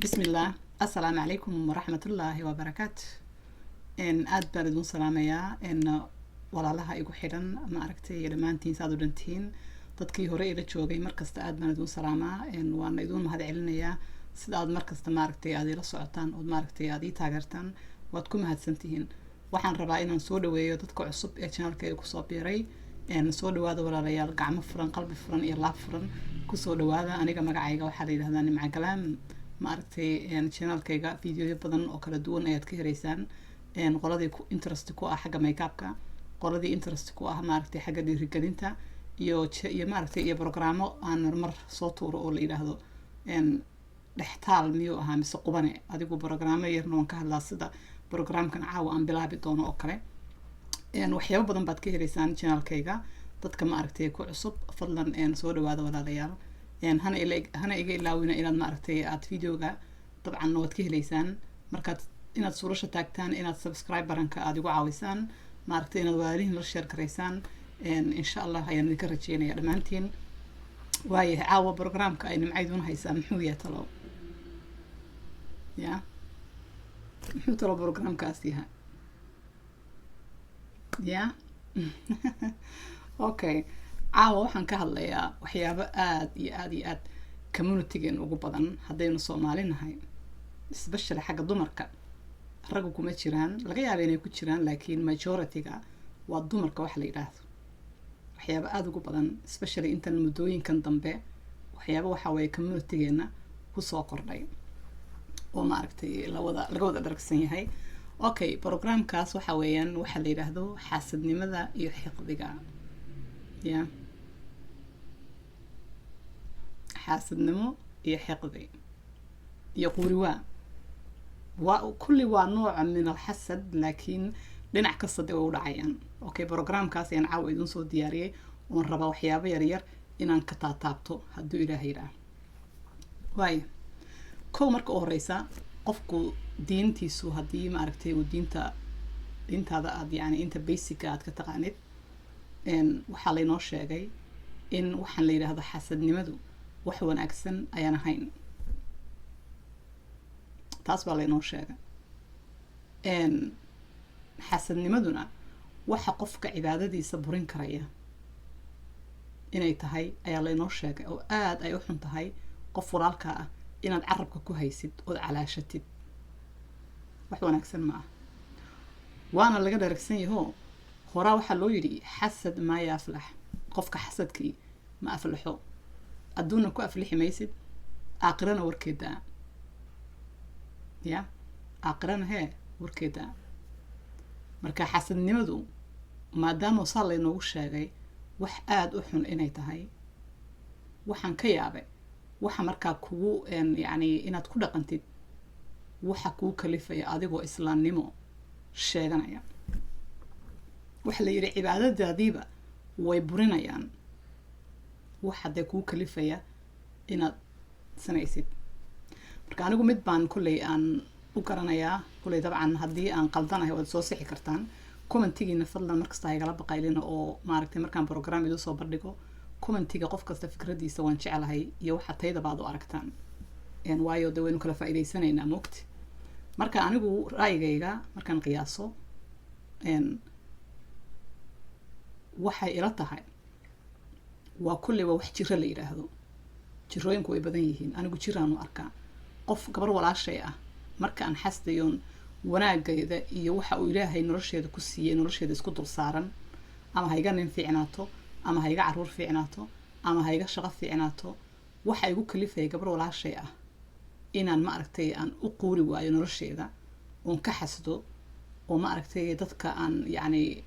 بسم الله. السلام عليكم ورحمة الله وبركاته. إن أدبر دون سلامية إن ولا لها إيجو حيران ما أركتي لما أنتين سادو دنتين تدكي هوري إلى شوقي مركز تأدبر دون سلامة إن وأنا يدون مهد علنية سداد مركز تماركتي أدي لصعتان وماركتي أدي تاجرتان وتكون مهد سنتين waxaan rabaa inaan soo dhaweeyo dadka cusub ee channelkayga ku soo biiray soo dhawaada walaalayaal gacmo furan qalbi furan iyo laab furan ku soo dhawaada aniga magacayga waxaa la yiraahdaa Nimca Galaam ma aragtay channelkayga fiidiyoyo badan oo kala duwan ayaad ka helaysaan qoladii ku interest ku ah xagga makeup-ka qoladii interest ku ah ma aragtay xagga dhiirigelinta iyo ma aragtay iyo programo aan mar soo tuuro oo la yiraahdo dhextaal miyuu ahaa mise qubane adigu programo yarna waan ka hadlaa sida programkan caawa aan bilaabi doono oo kale waxyaabo badan baad ka helaysaan channelkayga dadka ma aragtay ku cusub fadlan soo dhawaada walaalayaal hana iga ilaawina inaad ma aragtay aad videoga dabcan waad ka helaysaan markaad inaad suurasha taagtaan inaad subscribe baranka aad igu caawisaan ma aragtay inaad walaalihiin la share gareysaan insha Allah ayaan idinka rajeynayaa dhammaantiin waaye caawa programka ay nimcayduna haysaa muxuu yahay talo ya muxuu talo programkaas yahay ya okay caawa waxaan ka hadlayaa waxyaabo aad iyo aad community-gan ugu badan haddaynu Soomaali nahay especially xagga dumarka raggu kuma jiraan laga yaabaa inay ku jiraan laakiin majority-ga waa dumarka wax la yiraahdo waxyaabo aad ugu badan especially intan muddooyinkan dambe waxyaabo waxa way community-geena ku soo kordhay oo ma aragtay laga wada daragsan yahay okay programkaas waxa weeyaan waxa la yiraahdo xaasidnimada iyo xiqdiga ya xaasidnimo iyo xiqdi iyo quriwaa kulli waa nooc min alxasad laakiin dhinac kasta ay u dhacayaan okay programkaas ayaan caawa idin soo diyaariyay oo raba waxyaabo yar yar inaan ka taataabto hadduu Ilaahay yiraahdo waayo kow marka u horeysa qofku diintiisu haddii ma aragtay uu diintaada aad yani inta basic aad ka taqaanid waxaa la inoo sheegay in waxaan la yiraahdo xasadnimadu wax wanaagsan ayaan ahayn taas baa la inoo sheegay xasadnimaduna waxa qofka cibaadadiisa burin karaya inay tahay ayaa la inoo sheegay oo aad ay u xun tahay qof walaalka ah inaad carabka ku haysid oo calaashatid wax wanaagsan ma ah waana laga dharagsan yahay horaa waxa loo yiri xasad ma yaflax qofka xasadkii ma aflaxo adduuna ku aflixi maysid aakhirana warkeeda ya aakhirana warkeeda marka xasadnimadu maadaama sal ay noogu sheegay wax aad u xun inay tahay waxaan ka yaabay waxa markaa kugu yani inaad ku dhaqantid waxa kuu kalifaya adigoo islaamnimo sheeganaya waxa la yiri cibaadadaadiiba way burinayaan waxa de kuu kalifaya inaad sanaysid marka anigu mid baan kulay aan u garanayaa kulay dabcan haddii aan qaldanahay waad soo sixi kartaan commentigiina fadlan markasta igala baqaylina oo maaragtay markaan program idin soo bandhigo commentiga qof kasta fikradiisa waan jecelahay iyo waxa tayda baad u aragtaan waayo de waynu kala faa'iideysanaynaa moogti marka anigu raayigayga markaan qiyaaso waxay ila tahay waa kulliba wax jiro la yiraahdo jirooyinku way badan yihiin anigu jiraan u arkaa qof gabar walaashay ah marka aan xasdayoon wanaagayda iyo waxa uu Ilaahay nolosheeda ku siiyay nolosheeda isku dul saaran ama hayga nin fiicnaato ama hayga caruur fiicnaato ama hayga shaqo fiicnaato waxa igu kalifay gabar walaashay ah inaan ma aragtay aan u quuri waayo nolosheeda oo ka xasdo oo ma aragtay dadka aan yani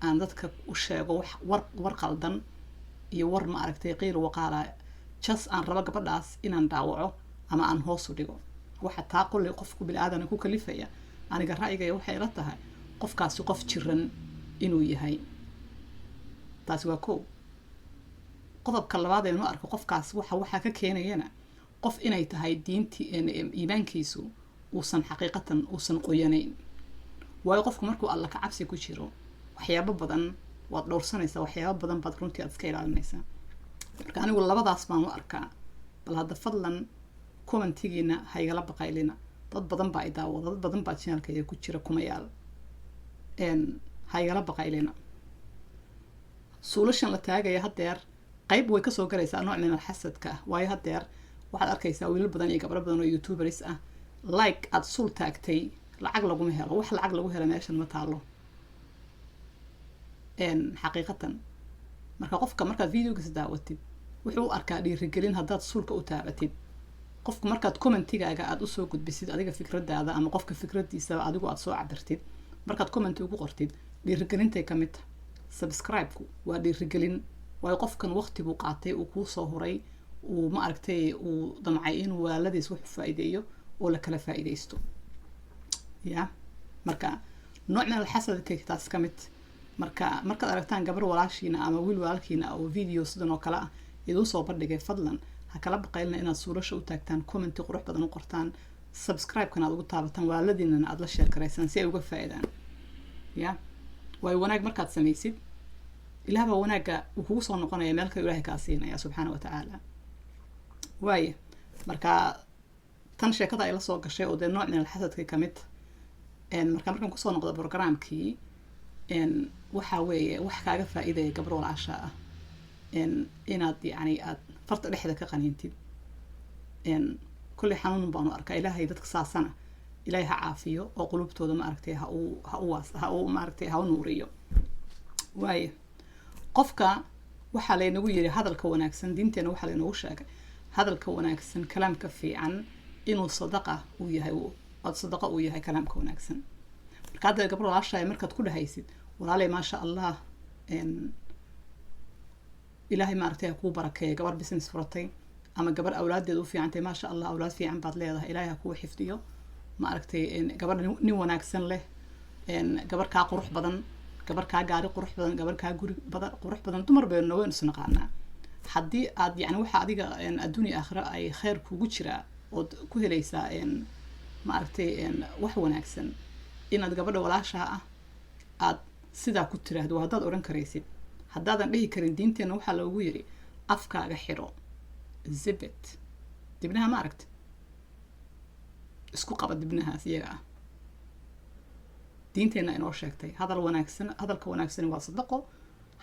aan dadka u sheego wax war qaldan iyo war ma aragtay qeyr waqaala just aan raba gabadhaas inaan daawaco ama aan hoos u dhigo waxa taa qolay qofku bilaadan ku kalifaya aniga raayigay waxa ila tahay qofkaasi qof jiran inuu yahay taasi waa koow qodobka labaad ee inuu arko qofkaas waxa ka keenayana qof inay tahay diintii iimaankiisu uusan xaqiiqatan uusan qoyanayn waayo qofku markuu alla ka cabsi ku jiro waxyaabo badan waad dhowrsanaysaa waxyaabo badan baad runtii aad iska ilaalinaysaa marka anigu labadaas baan u arkaa bal hadda fadlan commentigiina ha igala baqaylina dad badan baa i daawada dad badan baa channelkayga ku jira kumayaal ha igala baqaylina suulashan la taagaya haddeer qayb way kasoo galaysaa nooc min alxasadka ah waayo haddeer waxaad arkaysaa wiilal badan iyo gabdho badan oo youtuberis ah like aad suul taagtay lacag laguma helo wax lacag lagu helo meeshan ma taalo xaqiiqatan marka qofka markaad videogiisa daawatid wuxuu u arkaa dhiirigelin haddaad suulka u taabatid qofka markaad commentigaaga aad usoo gudbisid adiga fikradaada ama qofka fikradiisaba adigu aad soo cabirtid markaad comment ugu qortid dhiirigelintay ka mid tahay subscribe-ku waa dhiirigelin waayo qofkan waqti buu qaatay uu kuu soo huray uu ma aragtay uu damcay inuu walaaladiis wax faa'iideeyo oo la kala faa'iideysto ya marka nooc min alxasadka taas ka mid markaad aragtaan gabar walaashiina ama wiil walaalkiina oo video sidan oo kale ah iduu soo bandhigay fadlan ha kala baqaylina inaad suurasha u taagtaan comment qurux badan u qortaan subscribe-kana aad ugu taabataan walaaladiinana aad la share garaysaan si ay uga faa'iidaan ya way wanaag markaad samaysid ilaah baa wanaagga uu kugu soo noqonaya meel kale ilaahay kaa siinaya subxaana wa tacaala waaye marka tan sheekada ay la soo gashay oo dee nooc min alxasadka ka mid markaan kusoo noqdo programkii waxaa weeye wax kaaga faa'iidaya gabar walaasha ah inaad yacni aad farta dhexda ka qaniintid kolley xanuun baanu arkaa ilaahay dadka saasana ilaahay ha caafiyo oo qulubtooda ma aragtay ha u maaragtay ha u nuuriyo waaye qofka waxaa laynagu yiri hadalka wanaagsan diinteena waxaa laynagu sheegay hadalka wanaagsan kalaamka fiican inuu sadaqa uu yahay oo sadaqa uu yahay kalaamka wanaagsan marka hadda gabar walaashaay markaad ku dhahaysid walaalay maasha allah ilaahay maaragtay ha kuu barakeeyo gabar business furatay ama gabar awlaadeed u fiicantay maasha allah awlaad fiican baad leedahay ilaahay ha kuu xifdiyo ma aragtay gabar nin wanaagsan leh gabar kaa qurux badan gabar kaa gaari qurux badan gabar kaa guri badan qurux badan dumar baynu waynu isnaqaanaa haddii aad yani waxa adiga adduunya aakhira ay khayr kugu jiraa ood ku helaysaa ma aragtay wax wanaagsan inaad gabadha walaashaa ah aad sidaa ku tiraahdo haddaad odhan karaysid haddaadan dhihi karin diinteena waxaa loogu yiri afkaaga xiro zibet dibnaha ma aragti isku qaba dibnahaas iyaga ah diinteena inoo sheegtay hadalka wanaagsan waa sadaqo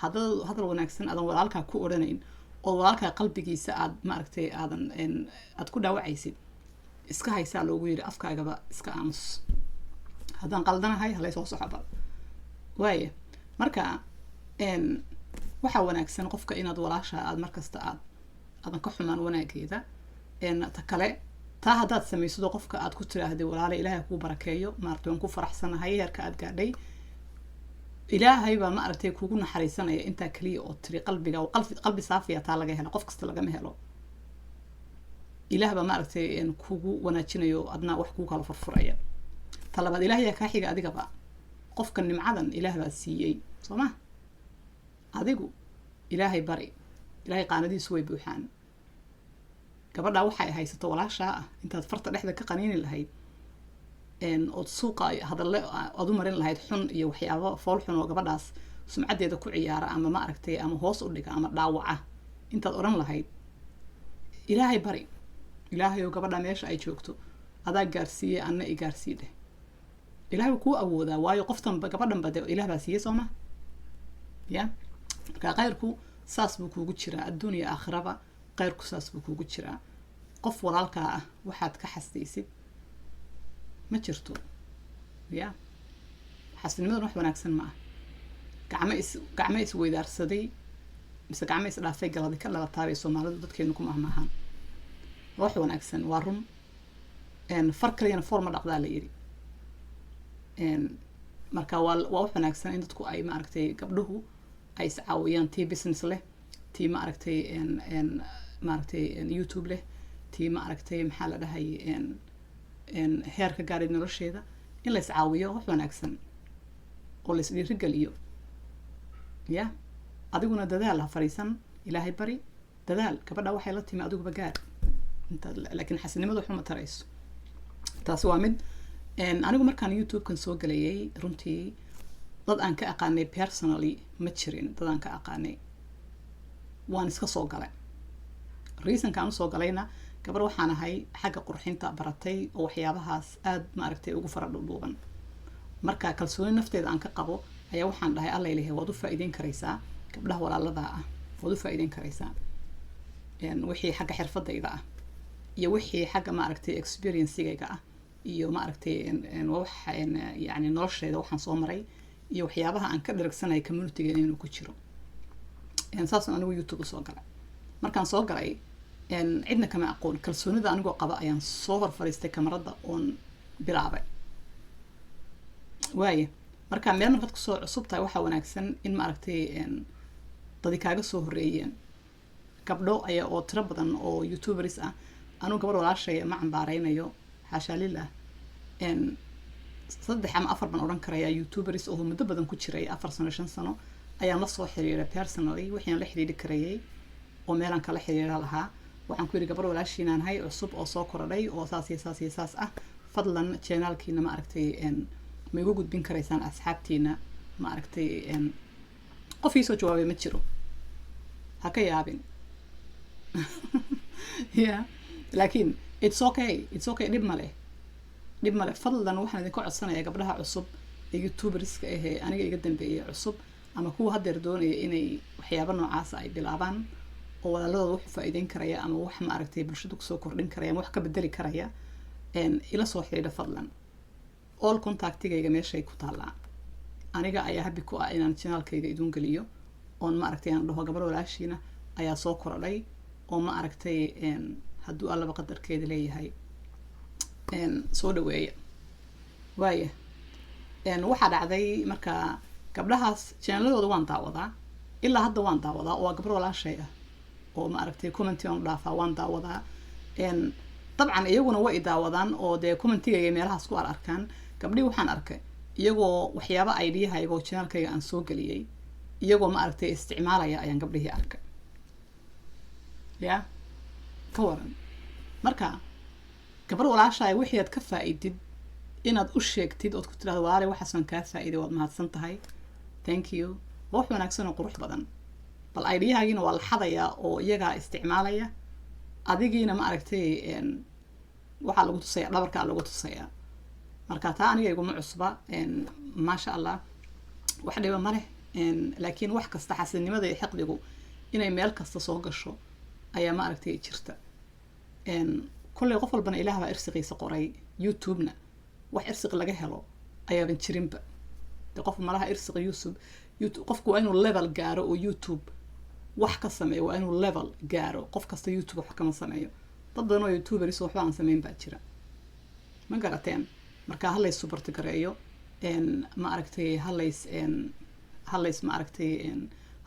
hadal wanaagsan aadan walaalkaa ku odhanayn oo walaalkaa qalbigiisa aad ma aragtay aad ku dhaawacaysid iska haysaa loogu yiri afkaagaba iska aamus haddaan qaldanahay halay soo soxoba waaye marka waxaa wanaagsan qofka inaad walaashaa aad markasta aadan ka xumaan wanaageeda ta kale taa haddaad samaysido qofka aad ku tiraahday walaala ilaahay kuu barakeeyo maaragtay waan ku faraxsanahay heerka aad gaadhay ilaahay baa ma aragtay kugu naxariisanaya intaa kaliya oo tiri qalbiga oo qalbi saafiya taa laga helo qof kasta lagama helo ilaah baa ma aragtay kugu wanaajinayo adna wax kuu kala furfuraya talabaad ilaahay yaa kaa xiga adigaba qofka nimcadan ilaah baa siiyey soo ma adigu ilaahay bari ilaahay qaanadiisu way buuxaan gabadha waxay haysato walaashaa ah intaad farta dhexda ka qaniini lahayd ood suuqa hadalle aad u marin lahayd xun iyo waxyaabo fool xun oo gabadhaas sumcadeeda ku ciyaara ama ma aragtay ama hoos u dhiga ama dhaawaca intaad odhan lahayd ilaahay bari ilaahay oo gabadha meesha ay joogto adaa gaarsiiyey anna i gaarsii dheh ilaahay kuu awoodaa waayo qoftanba gabadhanba dee ilaah baa siiyey sooma ya marka qayrku saas buu kuugu jiraa adduunya aakhiraba qayrku saas buu kuugu jiraa qof walaalkaa ah waxaad ka xasdaysid ma jirto ya xasdinimadan wax wanaagsan ma ah gacmo is weydaarsaday mise gacmo is dhaafay galadi ka dhalataabay soomaalidu dadkeenu ku mahmaahaan wax wanaagsan waa run far kaliyana foor ma dhaqdaa la yidhi marka waa wax wanaagsan in dadku ay ma aragtay gabdhuhu ay iscaawiyaan tii business leh tii ma aragtay ma aragtay youtube leh tii ma aragtay maxaa la dhahay heerka gaarid nolosheeda in la iscaawiyo wax wanaagsan oo la isdhiirigeliyo ya adiguna dadaal ha fariisan ilaahay bari dadaal gabadha waxay la timi adiguba gaar laakiin xasinimadu waxuma tarayso taasi waa mid anigu markaan youtube-kan soo galayay runtii dad aan ka aqaanay personally ma jirin dad aan ka aqaanay waan iska soo galay reasonkaan usoo galayna gabar waxaan ahay xagga qurxinta baratay oo waxyaabahaas aad ma aragtay ugu fara dhuudhuuban marka kalsooni nafteeda aan ka qabo ayaa waxaan dhahay alla ilaahay waad u faa'iideyn karaysaa gabdhaha walaalada ah waad u faa'iideyn karaysaa wixii xagga xirfadayda ah iyo wixii xagga ma aragtay experience-gayga ah iyo ma aragtay waxa yani nolosheeda waxaan soo maray iyo waxyaabaha aan ka dharagsanay community-ga inuu ku jiro saasoo anigu YouTube soo galay markaan soo galay cidna kama aqoon kalsoonida anigoo qaba ayaan soo hor fariistay kamarada oon bilaabay waaye marka meel markaad kusoo cusub tahay waxaa wanaagsan in ma aragtay dadi kaaga soo horeeyeen gabdho ayaa oo tiro badan oo YouTubers ah anuu gabar walaashay ma cambaaraynayo xaasha lillah 3 ama 4 ban oran karaya YouTubers oo muddo badan ku jiray 4 sano 5 sano ayaan la soo xiriiray personally waxaan la xiriiri karayay oo meelan kala xiriira lahaa waxaan ku yiri gabar walaashiinaan hay cusub oo soo korodhay oo saas ah fadlan channelkiina ma aragtay ma igu gudbin karaysaan asxaabtiina ma aragtay qof ii soo jawaabay ma jiro ha ka yaabin yeah laakiin it's okay dhib male fadlan waxaan idinka codsanayaa gabdhaha cusub ee YouTuberska ah aniga iga dambeeyay cusub ama kuwa hadda doonaya inay waxyaabo noocaas ay bilaabaan oo walaaladooda wax faa'iideyn karaya ama wax ma aragtay bulshada ku soo kordhin karaya wax ka bedeli karaya ila soo xiriira fadlan all contactigayga meeshay ku taalaa aniga ayaa habi ku ah inaan channelkayga idin geliyo oon ma aragtay aan dhaho gabar walaashiina ayaa soo korodhay oo ma aragtay hadduu allaba qadarkeeda leeyahay soo dhaweeya waaye waxaa dhacday marka gabdhahaas channelladooda waan daawadaa ilaa hadda waan daawadaa oo gabar walaashay ah oo ma aragtay comment aan dhaafaa waan daawadaa dabcan iyaguna way daawadaan oo de commentigayga meelahaas ku arkaan gabdhii waxaan arkay iyagoo waxyaabo idea-hayga oo channelkayga aan soo galiyay iyagoo ma aragtay isticmaalaya ayaan gabdhihii arkay ya ka waran marka gabar walaashay wixii aad ka faa'iidid inaad u sheegtid oo ku tiraahdo walaal waxaan ka faa'iiday waad mahadsan tahay thank you wax wanaagsan oo qurux badan bal idea-haagina waa la xadaya oo iyaga isticmaalaya adigiina ma aragtay waxa lagu tusaya dhabarka lagu tusaya marka taa aniga iguma cusba ma sha Allah wax dhiba ma leh laakiin wax kasta xasilnimada iyo xaqdigu inay meel kasta soo gasho ayaa ma aragtay jirta kulli qof walbana ilaaha baa irsiqiisa qoray YouTube-na wax irsiq laga helo ayaaban jirinba de qof malaha irsiq YouTube qofku waa inuu level gaaro oo YouTube wax ka sameeyo waa inuu level gaaro qof kasta YouTube wax kama sameeyo dad badan oo YouTubers waxba aan sameyn baa jira ma garateen marka halays support gareeyo ma aragtay halays ma aragtay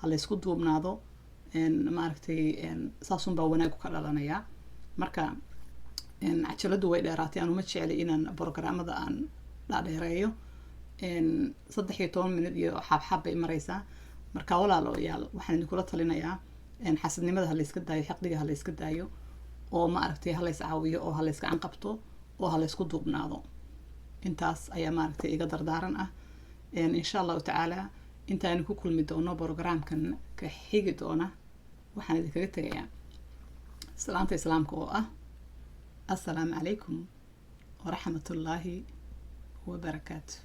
halays ku duubnaado ma aragtay saasun baa wanaag ka dhalanaya marka cajaladu way dheeraatay aanu ma jeceli inaan programmada aan dhaadheereeyo 13 minute iyo xabxab bay maraysaa marka walaalayaal waxaan idin kula talinayaa xasadnimada ha la iska daayo xaqdiga ha la iska daayo oo ma aragtay ha la is caawiyo oo ha la iska qabto oo ha la isku duubnaado intaas ayaa ma aragtay iga dardaaran ah insha Allah taala intaan ku kulmi doono programkan ka xigi doona waxaan idinkaga tagayaa salaanta islaamka oo ah السلام عليكم ورحمة الله وبركاته